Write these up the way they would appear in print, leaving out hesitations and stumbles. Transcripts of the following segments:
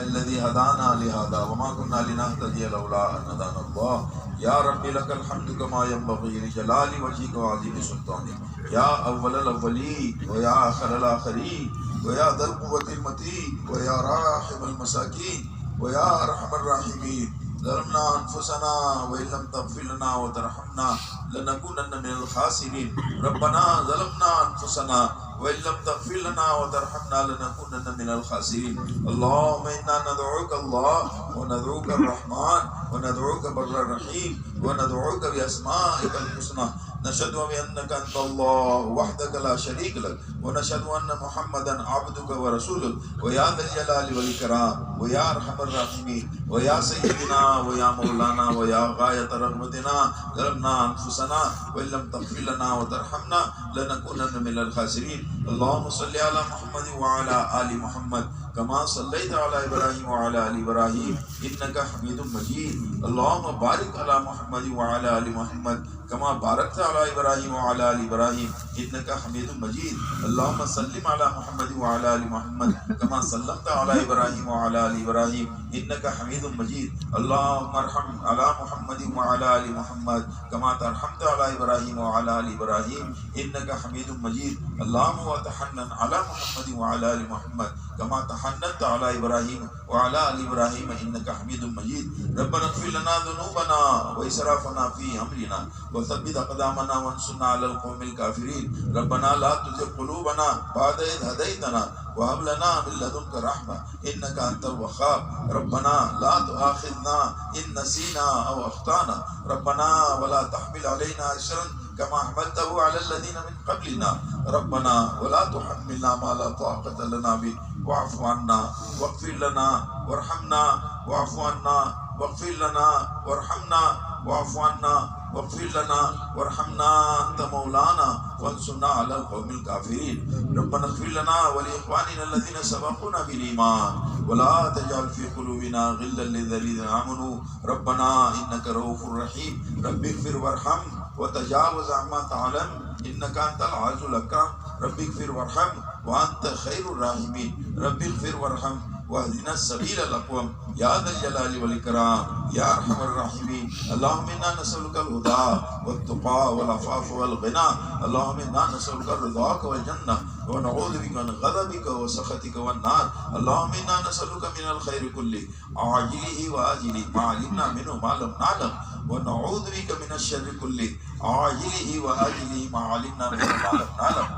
الذي هدانا لهذا وما كنا لنهتدي لولا أن هدانا الله يا رب لك الحمد كما ينبغي لجلال وجهك وعظيم سلطانك يا أول الأولين ويا آخر الآخرين ويا ذا القوة المتين ويا راحم المساكين ويا أرحم الراحمين ظلمنا أنفسنا وإن لم تغفر لنا وترحمنا لنكونن من الخاسرين ربنا ظلمنا أنفسنا وإن لم تغفر لنا وترحمنا لنكونن من الخاسرين اللهم إنا ندعوك الله وندعوك الرحمن وندعوك بر الرحيم وندعوك بأسمائك الحسنى نشهد بأنك أنت الله وحدك لا شريك لك ونشهد أن محمدا عبدك ورسولك ويا ذا الجلال والإكرام ويا أرحم الراحمين ويا سيدنا ويا مولانا ويا غاية رغبتنا ظلمنا أنفسنا وإن لم تغفر لنا وترحمنا لنكونن من الخاسرين اللهم صل على محمد وعلى آل محمد كما صليت على إبراهيم وعلى آل إبراهيم إنك حميد مجيد اللهم بارك على محمد وعلى آل محمد كما باركت على إبراهيم وعلى آل إبراهيم إنك حميد مجيد اللهم سلم على محمد وعلى آل محمد كما سلمت على إبراهيم وعلى آل إبراهيم إنك حميد مجيد اللهم ارحم على محمد وعلى آل محمد كما ترحمت على إبراهيم وعلى آل إبراهيم إنك حميد مجيد اللهم وتحنن على محمد وعلى آل محمد كما تحننت على إبراهيم وعلى آل إبراهيم إنك حميد مجيد ربنا اغفر لنا ذنوبنا وإسرافنا في أمرنا وثبت أقدامنا وانصرنا على القوم الكافرين ربنا لا تزغ قلوبنا بعد إذ هديتنا وهب لنا من لدنك رحمة إنك أنت الوهاب ربنا لا تؤاخذنا إن نسينا أو أخطأنا ربنا ولا تحمل علينا إصرا كما حملته على الذين من قبلنا ربنا ولا تحملنا ما لا طاقة لنا به واعف عنا واغفر لنا وارحمنا واعف عنا واغفر لنا وارحمنا واعف عنا واغفر لنا وارحمنا أنت مولانا وانصرنا على القوم الكافرين ربنا اغفر لنا ولإخواننا الذين سبقونا بالإيمان ولا تجعل في قلوبنا غلا للذين آمنوا ربنا إنك رؤوف رحيم رب اغفر وارحم وتجاوز عما تعلم إنك أنت العزيز الأكرم رب اغفر وارحم وأنت خير الراحمين رب اغفر وارحم واهدنا السبيل الأقوم يا ذا الجلال والإكرام يا أرحم الراحمين اللهم إنا نسألك الهدى والتقى والعفاف والغنى اللهم إنا نسألك رضاك والجنة ونعوذ بك من غضبك وسخطك والنار اللهم إنا نسألك من الخير كله عاجله وآجله ما علمنا منه ما لم نعلم ونعوذ بك من الشر كله عاجله وآجله ما علمنا منه ما لم نعلم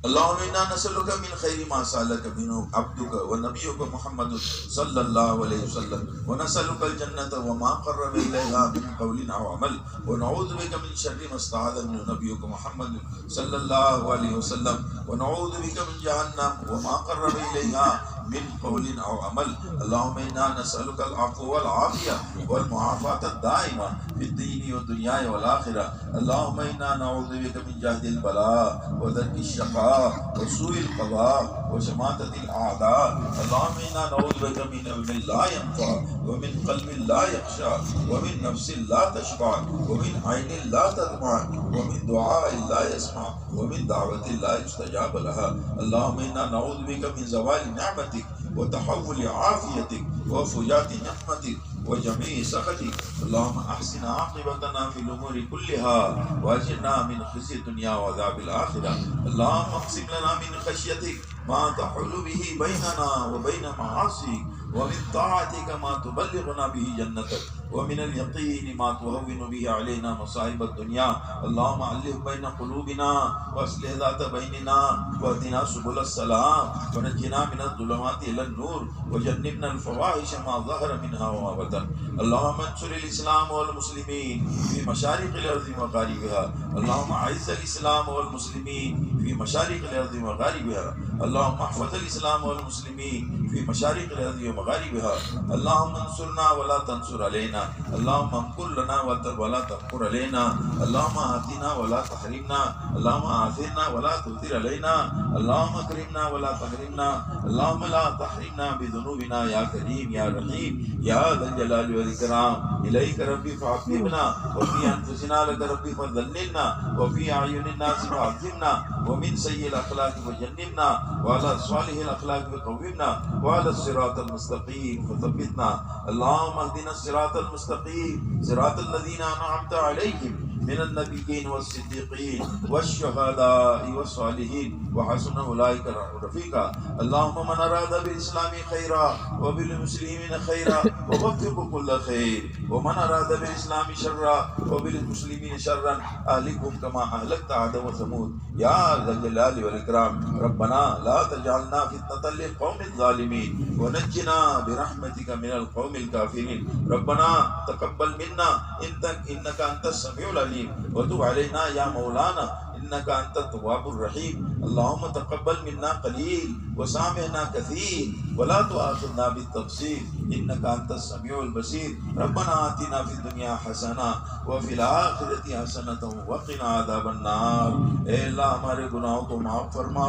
اللهم إنا نسألك من خير ما سألك منه عبدك ونبيك محمد صلى الله عليه وسلم ونسألك الجنة وما قرب إليها من قول أو عمل ونعوذ بك من شر ما استعاذ منه نبيك محمد صلى الله عليه وسلم ونعوذ بك من جهنم وما قرب إليها من قول أو عمل اللهم إنا نسألك العفو والعافية والمعافاة الدائمة في الدين والدنيا والآخرة اللهم إنا نعوذ بك من جهد البلاء ودرك الشقاء وسوء القضاء وشماتة الأعداء اللهم إنا نعوذ بك من علم لا ينفع ومن قلب لا يخشى ومن نفس لا تشبع ومن عين لا تدمع ومن دعاء لا يسمع ومن دعوة لا يستجاب لها اللهم إنا نعوذ بك من زوال نعمتك وتحول عافيتك وفجات نقمتك وجميع سخطك اللهم احسن عاقبتنا في الامور كلها واجرنا من خزي الدنيا وعذاب الاخره اللهم اقسم لنا من خشيتك ما تحول به بيننا وبين معاصيك ومن طاعتك ما تبلغنا به جنتك ومن اليقين ما تهون به علينا مصائب الدنيا اللهم ألف بين قلوبنا واصلح ذات بيننا واهدنا سبل السلام ونجنا من الظلمات إلى النور وجنبنا الفواحش ما ظهر منها وما بطن اللهم انصر الإسلام والمسلمين في مشارق الأرض ومغاربها اللهم أعز الإسلام والمسلمين في مشارق الأرض ومغاربها اللهم احفظ الإسلام والمسلمين في مشارق الأرض ومغاربها اللهم انصرنا ولا تنصر علينا اللهم امكر لنا ولا تمكر علينا اللهم آتنا ولا تحرمنا اللهم آثرنا ولا تؤثر علينا اللهم اكرمنا ولا تحرمنا اللهم لا تحرمنا بذنوبنا يا كريم يا رحيم يا ذا الجلال والإكرام إليك ربي فحببنا وفي أنفسنا لك ربي فذللنا وفي أعين الناس فعظمنا ومن سيء الأخلاق وجنبنا وعلى صالح الأخلاق وقومنا وعلى الصراط المستقيم فثبتنا. اللهم اهدنا الصراط المستقيم صراط الذين أنعمت عليهم من النبيين والصديقين والشهداء والصالحين وحسن أولئك رفيقا. اللهم من أراد بالإسلام خيرا وبالمسلمين خيرا ووفق كل خير، ومن أراد بالإسلام شرا وبالمسلمين شرا أهلكهم كما أهلكت عاد وثمود يا ذا الجلال والإكرام. ربنا لا تجعلنا فتنة للقوم الظالمين ونجنا برحمتك من القوم الكافرين. ربنا تقبل منا إنك أنت السميع العليم وتب علينا يا مولانا إنك أنت التواب الرحيم. اللهم تقبل منا قليل وسامحنا كثير ولا تؤاخذنا بالتقصير إنك أنت السميع البصير. ربنا آتنا في الدنيا حسنة وفي الآخرة حسنة وقنا عذاب النار. اے اللہ ہمارے گناہوں کو معاف فرما،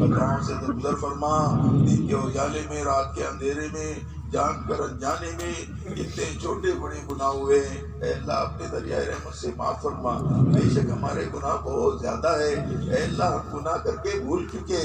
خطاؤں سے درگزر فرما، دن کے اجالے میں رات کے اندھیرے میں جان کر انجانے میں اتنے چھوٹے بڑے گناہ ہوئے ہیں، اے اللہ اپنے دریائے رحمت سے معاف فرما۔ بے شک ہمارے گناہ بہت زیادہ ہے، اے اللہ ہم گناہ کر کے بھول چکے،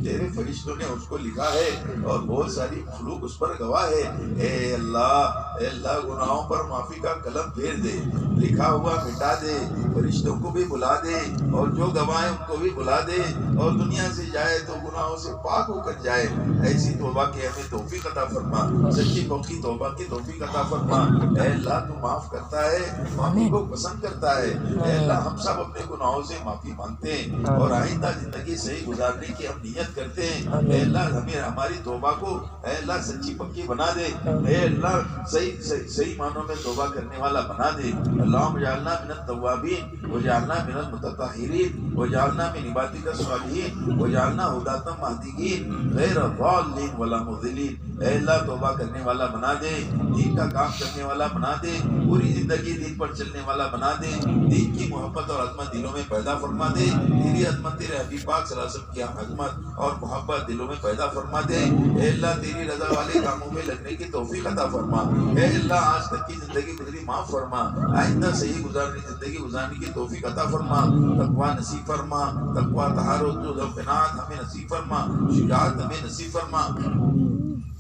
تیرے فرشتوں نے اس کو لکھا ہے اور بہت ساری مخلوق اس پر گواہ ہے۔ اے اللہ گناہوں پر معافی کا قلم پھیر دے، لکھا ہوا مٹا دے، فرشتوں کو بھی بلا دے اور جو گواہ ہیں ان کو بھی بلا دے، اور دنیا سے جائے تو گناہوں سے پاک ہو کر جائے۔ ایسی توبہ کی ہمیں توفیق عطا فرما، سچی پکی توبہ کی توفیق عطا فرما۔ اے اللہ تو معاف کرتا ہے، معافی کو پسند کرتا ہے۔ اے اللہ ہم سب اپنے گناہوں سے معافی مانگتے ہیں اور آئندہ زندگی صحیح گزارنے کی ہم نیت کرتے ہیں۔ اے اللہ ہمیں ہماری توبہ کو اے اللہ سچی پکی بنا دے، اے اللہ صحیح معنوں میں توبہ کرنے والا بنا دے۔ اللہم اجعلنا من التوابین وجعلنا من المتطہرین وجعلنا من عبادک الصالحین وجعلنا ہداۃ مہدیین غیر ضالین ولا مضلین۔ اے اللہ توبہ کرنے والا بنا دے، دین کا کام کرنے والا بنا دے، پوری زندگی دین پر چلنے والا بنا دے، دین کی محبت اور عظمت دلوں میں پیدا فرما دے، تیری عظمت تیرے حبیب پاک صلی اللہ علیہ وسلم کی عظمت اور محبت دلوں میں پیدا فرما دے۔ اے اللہ تیری رضا والے کاموں میں لگنے کی توفیق عطا فرما۔ اے اللہ آج تک کی زندگی گزری معاف فرما، آئندہ صحیح زندگی گزارنے کی توفیق عطا فرما، تقویٰ نصیب فرما، تقویٰ طہارت و قناعت ہمیں نصیب فرما، شجاعت ہمیں نصیب فرما،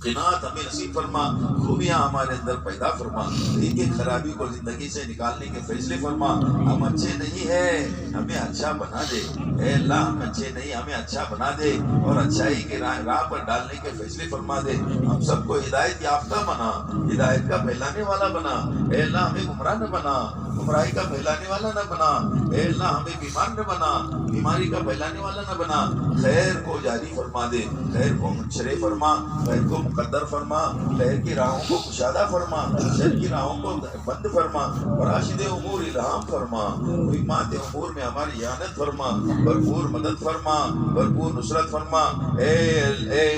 قناعت ہمیں نصیب فرما، خوبیاں ہمارے اندر پیدا فرما، ایک ایک خرابی کو زندگی سے نکالنے کے فیصلے فرما۔ ہم اچھے نہیں ہیں، ہمیں اچھا بنا دے، اے اللہ ہم اچھے نہیں ہمیں اچھا بنا دے اور اچھائی کے راہ پر ڈالنے کے فیصلے فرما دے۔ ہم سب کو ہدایت یافتہ بنا، ہدایت کا پھیلانے والا بنا، اے اللہ ہمیں گمراہ نہ بنا، گمراہی کا پھیلانے والا نہ بنا، اے اللہ ہمیں بیمار نہ بنا، بیماری کا پھیلانے والا نہ بنا۔ خیر کو جاری فرما دے، خیر کو منشرے فرما، خیر کو مقدر فرما، خیر کی راہوں کو کشادہ فرما، شر کی راہوں کو بند فرما، راشد امور الہام فرما، مہمات امور میں ہماری اعانت فرما، بھرپور مدد فرما، بھرپور نصرت فرما۔ اے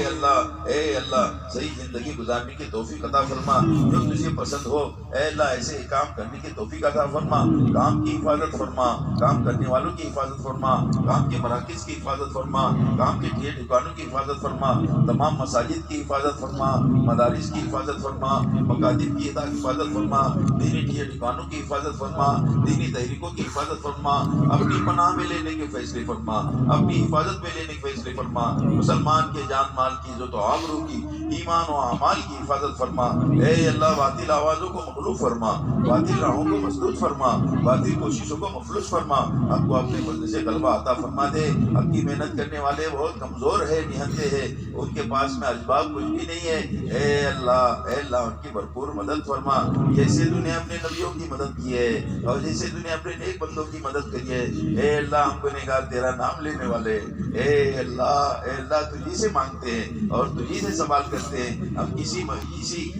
اللہ صحیح زندگی گزارنے کی توفیق عطا فرما، جو تجھے پسند ہو اے اللہ ایسے کام کرنے کی توفیق عطا فرما۔ کام کی حفاظت فرما، کام کرنے والوں کی حفاظت فرما، کام کے مراکز کی حفاظت فرما، کام کے ٹھیک ٹھکانوں کی حفاظت فرما، تمام مساجد کی حفاظت فرما، مدارس کی حفاظت فرما، مکاتب کی حفاظت فرما، دینی ٹھیک ٹھکانوں کی حفاظت فرما، دینی تحریکوں کی حفاظت فرما، اپنی پناہ میں لینے کے فیصلے فرما، اپنی حفاظت میں لینے کے فیصلے فرما، مسلمان کے جان مال کی عزت و آبرو کی، ایمان و اعمال کی حفاظت فرما۔ اے اللہ باطل آوازوں کو مغلوب فرما، باطل راہوں کو مسدود فرما، باطل کوششوں کو مفلس فرما۔ اب کو اپنے فضل سے غلبہ عطا فرما دے۔ اب کی محنت کرنے والے بہت کمزور ہے، نہتے ہیں، ان کے پاس میں اسباب کچھ بھی نہیں ہے۔ اے اللہ ان کی بھرپور مدد فرما، جیسے تو نے اپنے نبیوں کی مدد کی ہے اور جیسے تو نے اپنے نیک بندوں کی مدد کری ہے۔ اے اللہ ہم گنہگار تیرا نام لینے والے، اے اللہ تجھی سے مانگتے ہیں اور تجھی سے سوال کرتے ہیں، ہم کسی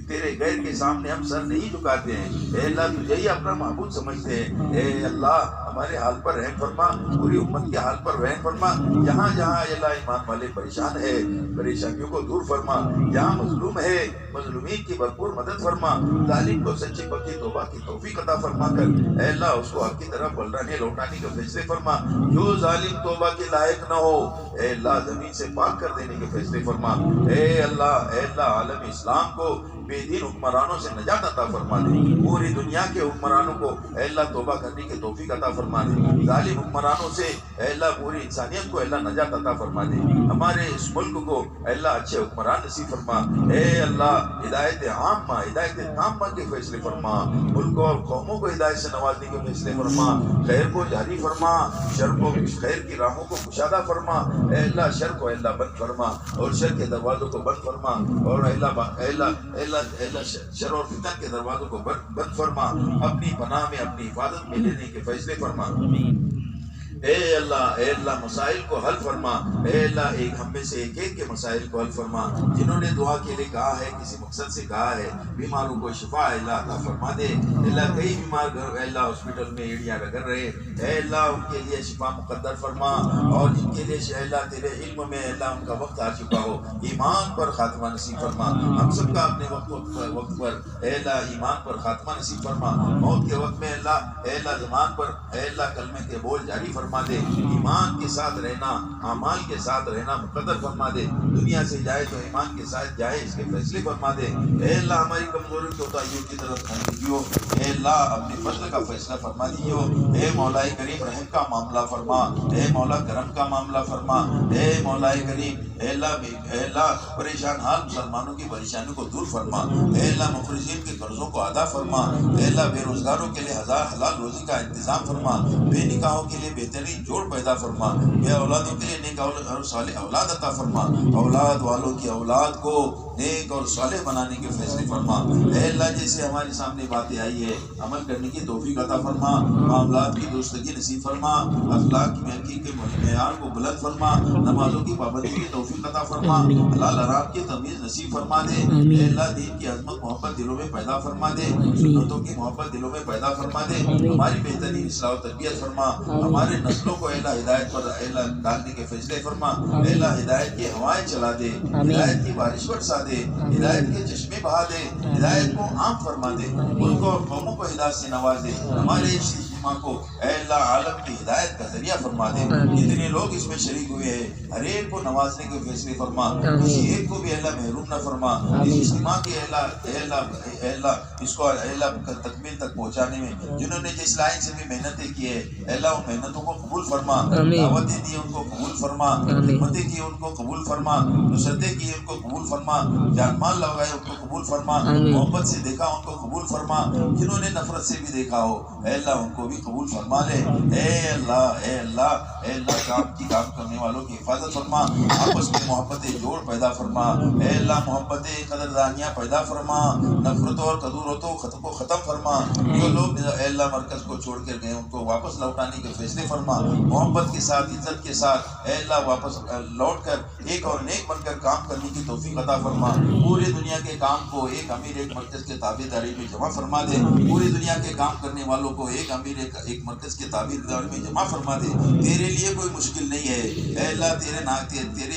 تیرے غیر کے سامنے ہم سر نہیں جھکاتے ہیں۔ اے اللہ تجھے ہی اپنا معبود سمجھتے ہیں۔ اے اللہ ہمارے حال پر رحم فرما، پوری امت کے حال پر رحم فرما۔ جہاں اے اللہ ایمان والے پریشان ہے، پریشانیوں کو دور فرما۔ جہاں مظلوم ہے، مظلومین کی بھرپور مدد فرما۔ ظالم کو سچی پکی توبہ کی توفیق عطا فرما کر اے اللہ اس کو حق کی طرف پلٹانے لوٹانے کے فیصلے فرما۔ جو ظالم توبہ کے لائق نہ ہو اے اللہ زمین سے پاک کر دینے کے فیصلے فرما۔ اے اللہ عالم اسلام کو بے دین حکمرانوں سے نجات عطا فرما دے، پوری دنیا کے حکمرانوں کو اے اللہ توبہ کرنے کی توفیق عطا فرما دے، ظالم حکمرانوں سے اے اللہ پوری انسانیت کو اے اللہ نجات عطا فرما دے، ہمارے اس ملک کو اے اللہ اچھے حکمران نصیب فرما، اے اللہ ہدایت عامہ ہدایت تامہ کے فیصلے فرما، ملک اور قوموں کو ہدایت سے نوازنے کے فیصلے فرما، خیر کو جاری فرما، شر کو خیر کی راہوں کو کشادہ فرما، اے اللہ شر کو اے اللہ بند فرما اور شر کے دروازوں کو بند فرما، اور اے اللہ شر اور فتن کے دروازوں کو بند فرما، اپنی پناہ میں اپنی حفاظت میں لینے کے فیصلے فرما، اے اللہ مسائل کو حل فرما، اے اللہ ایک ہم میں سے ایک کے مسائل کو حل فرما، جنہوں نے دعا کے لیے کہا ہے کسی مقصد سے کہا ہے، بیماروں کو شفا اے اللہ عطا فرما دے، اللہ کئی بیمار گھر اے اللہ ہاسپٹل میں ایڑیاں رگڑ رہے، اے اللہ ان کے لیے شفا مقدر فرما، اور جن کے لیے اے اللہ تیرے علم میں اے اللہ ان کا وقت آ چکا ہو ایمان پر خاتمہ نصیب فرما، ہم سب کا اپنے وقت پر اے اللہ ایمان پر خاتمہ نصیب فرما، موت کے وقت میں اے اللہ زمان پر اے اللہ کلمے کے بول جاری فرما دے، ایمان کے ساتھ رہنا اعمال کے ساتھ رہنا مقدر فرما دے، دنیا سے جائے تو ایمان کے ساتھ جائے اس کے فیصلے فرما دے، اے اللہ ہماری کمزوری کو کوتاہیوں کی طرف دھیان دیجیو، اے اللہ اپنے فضل کا فیصلہ فرما دیجیو، اے مولا کریم رحم کا معاملہ فرما، اے مولا کرم کا معاملہ فرما، اے مولا کریم اے اللہ پریشان حال مسلمانوں کی پریشانیوں کو دور فرما، اے اللہ مفلسین کے قرضوں کو ادا فرما، اے اللہ بے روزگاروں کے لیے حلال روزی کا انتظام فرما، بے نکاحوں کے لیے بہترین جوڑ پیدا فرما، بے اولادوں کے لیے نیک اور صالح اولاد عطا فرما، اولاد والوں کی اولاد کو نیک اور صالح بنانے کے فیصلے فرما، اے اللہ جیسے ہمارے سامنے باتیں آئی ہے عمل کرنے کی توفیق عطا فرما، معاملات کی درستگی نصیب فرما، اخلاق کی کے معیار کو بلند فرما، نمازوں کی پابندی کی توفیق عطا فرما، حلال حرام کی تمیز نصیب فرما دے، اے اللہ دین کی عظمت محبت دلوں میں پیدا فرما دے، سنتوں کی محبت دلوں میں پیدا فرما دے، ہماری بہترین اصلاح و تربیت فرما، ہمارے نسلوں کو اے اللہ ہدایت پر اے اللہ ڈالنے کے فیصلے فرما، اے اللہ ہدایت کی ہوائیں چلا دے، ہدایت کی بارش برسا دے، ہدایت کے چشمے بہا دے، ہدایت کو عام فرما دے، ملک اور قوموں کو ہدایت سے نواز دے، ہمارے کو اے اللہ عالم کی ہدایت کا ذریعہ فرما دے، جتنے لوگ اس میں شریک ہوئے ہیں ہر ایک کو نوازنے کے فیصلے فرما، کسی ایک کو بھی اللہ محروم نہ فرما، اس اجتماع کے اے اللہ اس کو اے اللہ تکمیل تک پہنچانے میں جنہوں نے جس لائن سے بھی محنتیں کی ہے اے اللہ ان محنتوں کو قبول فرما، دعوتیں دی ان کو قبول فرما، خدمتیں کی ان کو قبول فرما، نصرتیں کی ان کو قبول فرما، جان مال لگائے ان کو قبول فرما، محبت سے دیکھا ان کو قبول فرما، جنہوں نے نفرت سے بھی دیکھا ہو اے اللہ ان کو بھی قبول فرما لے، اے اللہ کام کرنے والوں کی حفاظت فرما، آپس میں محبت جوڑ پیدا فرما، اے اللہ محبت قدردانیاں پیدا فرما، نفرتوں اور قدورتوں کو ختم فرما، جو لوگ اے اللہ مرکز کو چھوڑ کر گئے ان کو واپس لوٹانے کے فیصلے فرما، محبت کے ساتھ عزت کے ساتھ اے اللہ واپس لوٹ کر ایک اور نیک بن کر کام کرنے کی توفیق عطا فرما، پوری دنیا کے کام کو ایک امیر ایک مرکز کے تابع داری میں جمع فرما دے، پوری دنیا کے کام کرنے والوں کو ایک امیر ایک مرکز کے تابع داری میں جمع فرما دے، تیرے لیے کوئی مشکل نہیں ہے، اے اللہ تیرے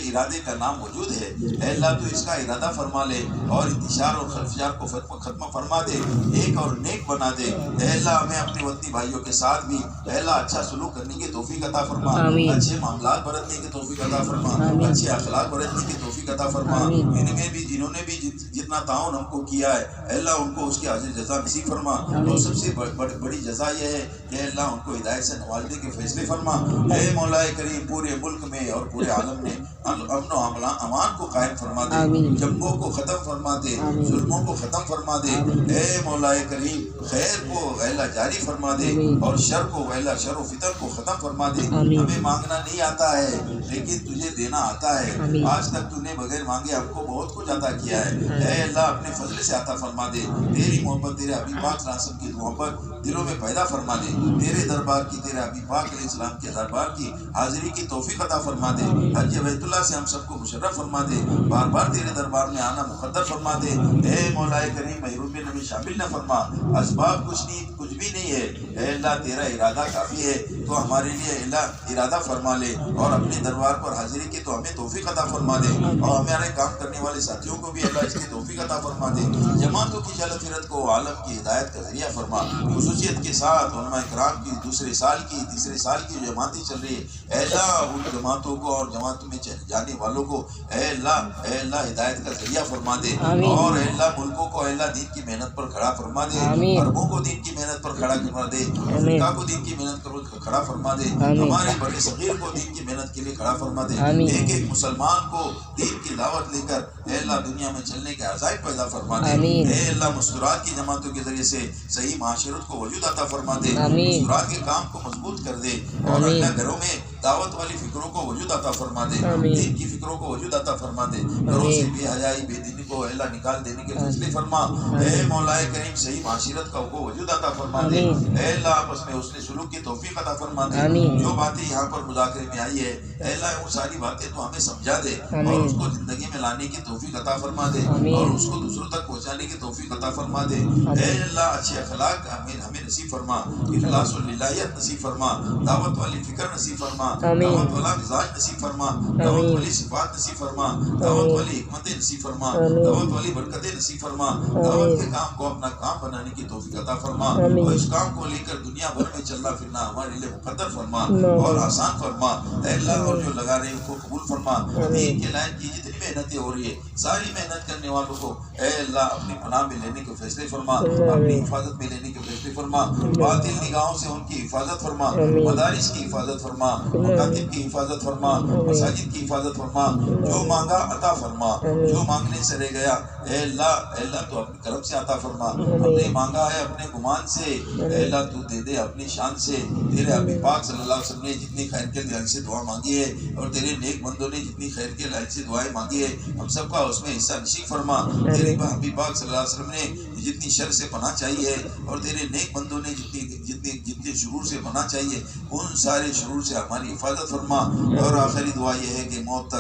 ارادے کا نام موجود ہے، اے اللہ تو اس کا ارادہ فرما لے اور انتشار اور خلفشار کو ختم فرما دے، ایک اور نیک بنا دے، اے اللہ ہمیں اپنے وطنی بھائیوں کے ساتھ بھی اے اللہ اچھا سلوک کرنے کی توفیق عطا فرما، اچھے معاملات برتنے کی توفیق عطا فرما، اچھے اخلاق برتنے کی توفیق عطا فرما، انہوں نے بھی جتنا تعاون ہم کو کیا ہے اے اللہ ان کو اس کی اجر جزا نصیب فرما، اور سب سے بڑی جزا یہ ہے کہ اللہ ان کو ہدایت سے نوازنے کے فیصلے فرما، اے مولا کریم پورے ملک میں اور پورے عالم میں امن و امان کو قائم فرما دے، جنگوں کو ختم فرما دے، ظلموں کو ختم فرما دے، اے مولا کریم خیر کو اے اللہ جاری فرما دے اور شر کو اے اللہ شر و فتن کو ختم فرما دے، ہمیں مانگنا نہیں آتا ہے لیکن تجھے دینا آتا ہے، آج تک تو نے بغیر مانگے ہم کو بہت کچھ عطا کیا ہے، اے اللہ اپنے فضل سے عطا فرما دے، تیری محبت تیرے حبیب پاک صلی اللہ علیہ وسلم کی محبت دلوں میں پیدا فرما دے، تیرے دربار کی تیرے حبیب پاک علیہ السلام کے دربار کی حاضری کی توفیق عطا فرما دے، حج بیت اللہ سے ہم سب کو مشرف فرما دے، بار بار تیرے دربار میں آنا مقدر فرما دے، اے مولا کریم محروم نبی شامل نہ فرما، اسباب کچھ بھی نہیں ہے، اے اللہ تیرا ارادہ کافی ہے، تو ہمارے لیے اللہ ارادہ فرما لے اور اپنے دربار پر حاضری کی تو ہمیں توفیق عطا فرما دے، اور ہمارے کام کرنے والے ساتھیوں کو بھی اللہ اس کی توفیق عطا فرما دے، جماعتوں کی جل فرت کو عالم کی ہدایت کا ذریعہ فرما، خصوصیت کے ساتھ علماء کرام کی دوسرے سال کی تیسرے سال کی جو جماعتیں چل رہی ہے اے اللہ ان جماعتوں کو اور جماعتوں میں جانے والوں کو اے اللہ ہدایت ہدایت کا ذریعہ فرما دے آمین۔ اور اے اللہ ملکوں کو اے اللہ دین کی محنت پر کھڑا فرما دے آمین۔ عربوں کو دین کی محنت پر کھڑا فرما دے آمین۔ افریقہ کو دین کی محنت پر کھڑا فرما دے آمین۔ ہمارے بڑے صغیر کو دین کی محنت کے لیے کھڑا فرما دے آمین۔ ایک ایک مسلمان کو دین کی دعوت لے کر اے اللہ دنیا میں چلنے کے عزائم پیدا فرما دے آمین۔ اے اللہ مسکرات کی جماعتوں کے ذریعے سے صحیح معاشرت کو وجود عطا فرما دے آمین۔ مسکرات کے کام کو مضبوط کر دے اور آمین۔ اللہ گھروں میں دعوت والی فکروں کو وجود عطا فرما دے آمین۔ دین کی فکروں کو وجود عطا فرما دے گھروں سے بے حیائی بے دینی کو اے اللہ نکال دینے کے فیصلے فرما اے مولا کریم صحیح معاشرت کا کو وجود عطا فرما دے آمین۔ اے اللہ آپس میں حسن سلوک کی توفیق عطا فرما دے آمین۔ جو باتیں یہاں پر مذاکرے میں آئی ہے اے اللہ وہ ساری باتیں تو ہمیں سمجھا دے آمین۔ اور اس کو زندگی میں لانے کی توفیق عطا فرما دے آمین۔ اور اس کو دوسروں تک پہنچانے کی توفیق عطا فرما دے اے اللہ اچھے اخلاق ہمیں نصیب فرما اخلاص اللہیت نصیب فرما دعوت والی فکر نصیب فرما آمین۔ دعوت والا مزاج نصیب فرما دعوت آمین۔ والی صفات نصیب فرما دعوت والی حکمتیں نصیب فرما آمین۔ دعوت والی برکتیں نصیب فرما دعوت کے کام کو اپنا کام بنانے کی توفیق عطا فرما آمین۔ اور اس کام کو لے کر دنیا بھر میں چلنا پھرنا ہمارے لیے مقدر فرما آمین۔ اور آسان فرما اے اللہ اور جو لگا رہے ہیں ان کو قبول فرما دین کے لائن کی جتنی محنتیں ہو رہی ہے ساری محنت کرنے والوں کو اے اللہ اپنی پناہ میں لینے کے فیصلے فرما اپنی حفاظت میں لینے کے فیصلے فرما باطل نگاہوں سے ان کی حفاظت فرما مدارس کی حفاظت فرما مکاتب کی حفاظت فرما مساجد کی حفاظت فرما جو مانگا عطا فرما جو مانگنے سے رہ گیا اے اللہ تو اپنے کرم سے عطا فرما ہم نے مانگا ہے اپنے گمان سے اے اللہ تو دے دے اپنی شان سے تیرے حبیب پاک صلی اللہ علیہ وسلم نے جتنی خیر کے لائق سے دعا مانگی ہے اور تیرے نیک بندوں نے جتنی خیر کے لائق سے دعائیں مانگی ہے ہم سب کا اس میں حصہ نصیب فرما تیرے حبیب پاک صلی اللہ علیہ وسلم نے جتنی شر سے پناہ چاہیے اور تیرے نیک بندوں نے جتنے شرور سے پناہ چاہیے ان سارے شرور سے ہماری حفاظت فرما اور آخری دعا یہ ہے کہ موت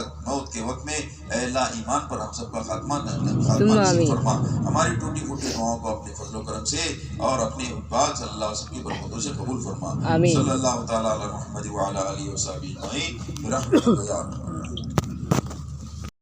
کے وقت میں اے اللہ ایمان پر ہم سب کا خاتمہ نصیب فرما ہماری ٹوٹی پھوٹی دعاؤں کو اپنے فضل و کرم سے اور اپنے پاک صلی اللہ علیہ وسلم کی برکتوں سے قبول فرما صلی اللہ تعالی علی محمد وعلی آلہ وصحبہ اجمعین برحمتک یا ارحم الراحمین.